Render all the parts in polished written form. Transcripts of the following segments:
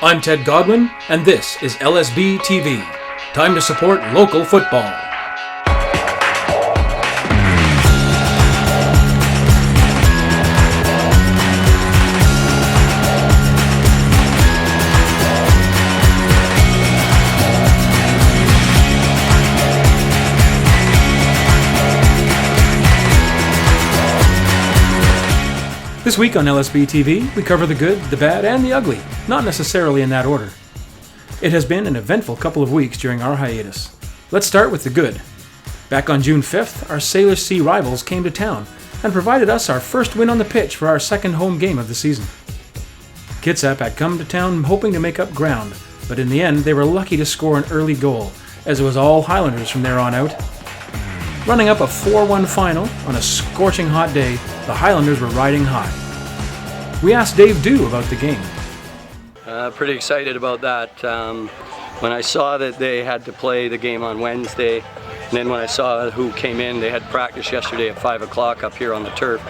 I'm Ted Godwin, and this is LSBTV. Time to support local football. This week on LSBTV, we cover the good, the bad, and the ugly, not necessarily in that order. It has been an eventful couple of weeks during our hiatus. Let's start with the good. Back on June 5th, our Sailor Sea rivals came to town and provided us our first win on the pitch for our second home game of the season. Kitsap had come to town hoping to make up ground, but in the end they were lucky to score an early goal, as it was all Highlanders from there on out. Running up a 4-1 final on a scorching hot day, the Highlanders were riding high. We asked Dave Dew about the game. Pretty excited about that. When I saw that they had to play the game on Wednesday, and then when I saw who came in, they had practice yesterday at 5 o'clock up here on the turf.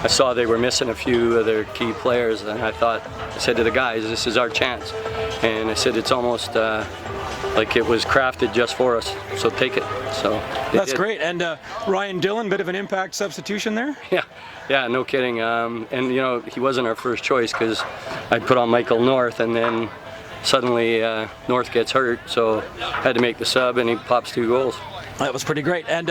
I saw they were missing a few of their key players, and I said to the guys, this is our chance. And I said, it's almost like it was crafted just for us, so take it. So that's great. And Ryan Dillon, bit of an impact substitution there? Yeah, no kidding. And you know, he wasn't our first choice because I put on Michael North, and then suddenly North gets hurt, so I had to make the sub, and he pops 2 goals. That was pretty great. And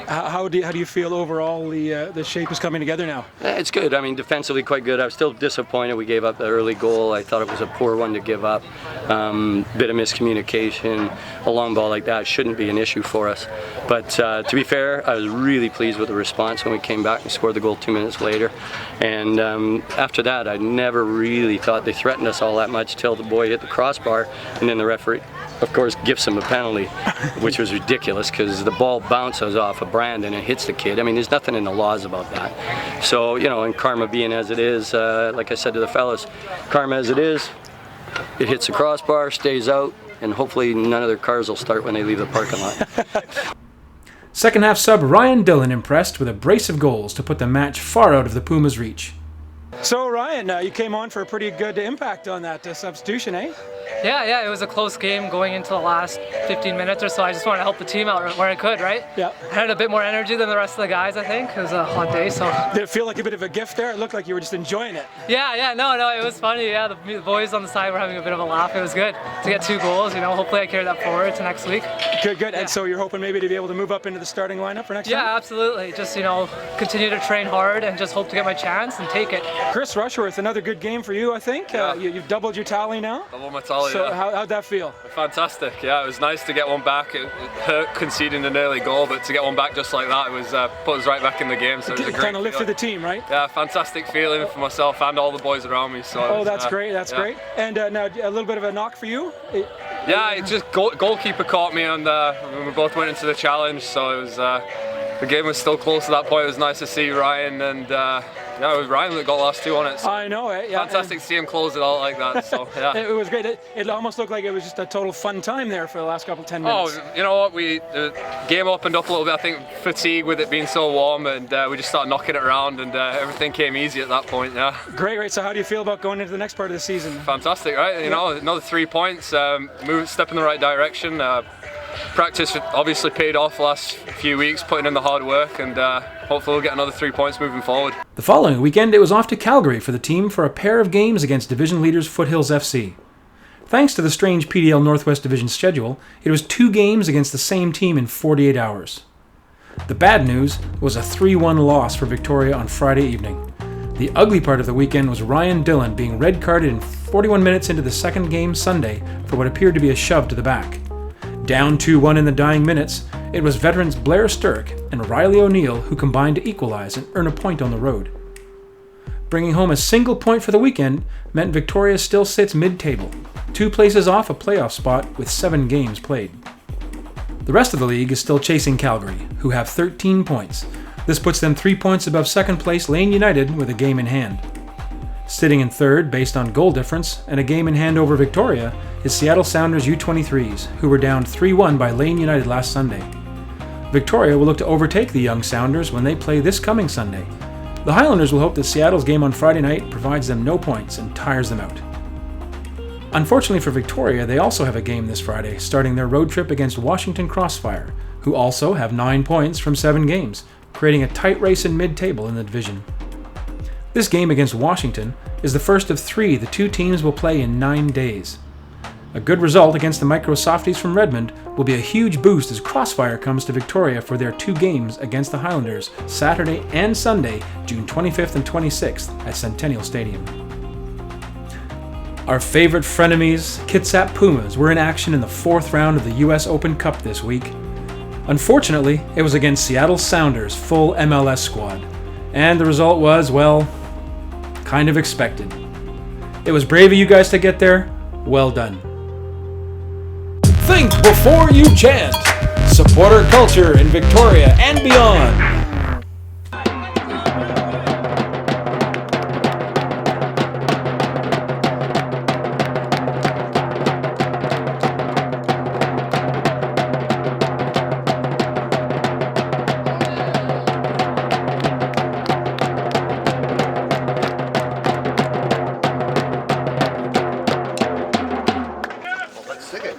how do you feel overall the shape is coming together now? It's good. I mean, defensively quite good. I was still disappointed we gave up the early goal. I thought it was a poor one to give up. Bit of miscommunication. A long ball like that shouldn't be an issue for us. But to be fair, I was really pleased with the response when we came back and scored the goal 2 minutes later. And after that, I never really thought they threatened us all that much till the boy hit the crossbar, and then the referee, of course, gives him a penalty, which was ridiculous because the ball bounces off of Brandon and hits the kid. I mean, there's nothing in the laws about that. So, you know, and karma being as it is, like I said to the fellas, karma as it is, it hits the crossbar, stays out, and hopefully none of their cars will start when they leave the parking lot. Second half sub Ryan Dillon impressed with a brace of goals to put the match far out of the Pumas' reach. So Ryan, you came on for a pretty good impact on that substitution, eh? Yeah, it was a close game going into the last 15 minutes or so. I just wanted to help the team out where I could, right? Yeah. I had a bit more energy than the rest of the guys, I think. It was a hot day, so. Did it feel like a bit of a gift there? It looked like you were just enjoying it. Yeah, no, it was funny. Yeah, the boys on the side were having a bit of a laugh. It was good to get 2 goals, you know. Hopefully I carry that forward to next week. Good. Yeah. And so you're hoping maybe to be able to move up into the starting lineup for next time? Yeah, absolutely. Just, you know, continue to train hard and just hope to get my chance and take it. Chris Rushworth, another good game for you, I think. Yeah. You've doubled your tally now. Doubled my tally, so yeah. How'd that feel? Fantastic, yeah. It was nice to get one back. It hurt conceding an early goal, but to get one back just like that, it was put us right back in the game. So it was a great kind of lifted the team, right? Yeah, fantastic feeling for myself and all the boys around me. So that's great. That's great. And now a little bit of a knock for you. Yeah, it just goalkeeper caught me, and we both went into the challenge. So it was the game was still close at that point. It was nice to see Ryan, and yeah, it was Ryan that got last 2 on it. So I know it. Yeah. Fantastic to see him close it out like that. So yeah, it was great. It almost looked like it was just a total fun time there for the last 10 minutes. Oh, you know what? The game opened up a little bit. I think fatigue with it being so warm, and we just started knocking it around, and everything came easy at that point. Yeah. Great. So how do you feel about going into the next part of the season? Fantastic, right? You know, another 3 points. Step in the right direction. Practice obviously paid off the last few weeks, putting in the hard work, and hopefully we'll get another 3 points moving forward. The following weekend, it was off to Calgary for the team for a pair of games against division leaders Foothills FC. Thanks to the strange PDL Northwest Division schedule, it was 2 games against the same team in 48 hours. The bad news was a 3-1 loss for Victoria on Friday evening. The ugly part of the weekend was Ryan Dillon being red-carded in 41 minutes into the second game Sunday for what appeared to be a shove to the back. Down 2-1 in the dying minutes, it was veterans Blair Sturck and Riley O'Neill who combined to equalize and earn a point on the road. Bringing home a single point for the weekend meant Victoria still sits mid-table, 2 places off a playoff spot with 7 games played. The rest of the league is still chasing Calgary, who have 13 points. This puts them 3 points above second place Lane United with a game in hand. Sitting in third based on goal difference and a game in hand over Victoria is Seattle Sounders U23s, who were down 3-1 by Lane United last Sunday. Victoria will look to overtake the young Sounders when they play this coming Sunday. The Highlanders will hope that Seattle's game on Friday night provides them no points and tires them out. Unfortunately for Victoria, they also have a game this Friday, starting their road trip against Washington Crossfire, who also have 9 points from 7 games, creating a tight race in mid-table in the division. This game against Washington is the first of 3 the two teams will play in 9 days. A good result against the Microsofties from Redmond will be a huge boost as Crossfire comes to Victoria for their 2 games against the Highlanders, Saturday and Sunday, June 25th and 26th at Centennial Stadium. Our favorite frenemies, Kitsap Pumas, were in action in the 4th round of the US Open Cup this week. Unfortunately, it was against Seattle Sounders' full MLS squad, and the result was, well, kind of expected. It was brave of you guys to get there. Well done. Think before you chant. Supporter culture in Victoria and beyond.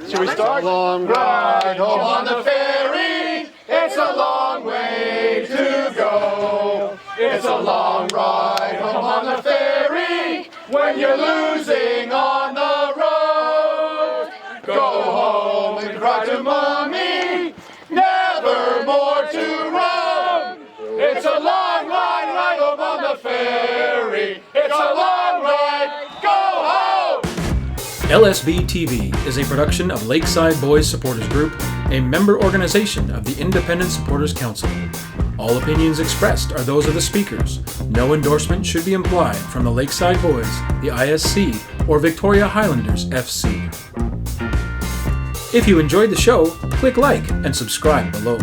Should we start? It's a long ride home on the ferry. It's a long way to go. It's a long ride home on the ferry. When you're losing on the road, go home and cry to mommy. Never more to roam. It's a long ride home on the ferry. It's a long ride. Go home. LSBTV is a production of Lakeside Buoys Supporters Group, a member organization of the Independent Supporters Council. All opinions expressed are those of the speakers. No endorsement should be implied from the Lakeside Buoys, the ISC, or Victoria Highlanders FC. If you enjoyed the show, click like and subscribe below.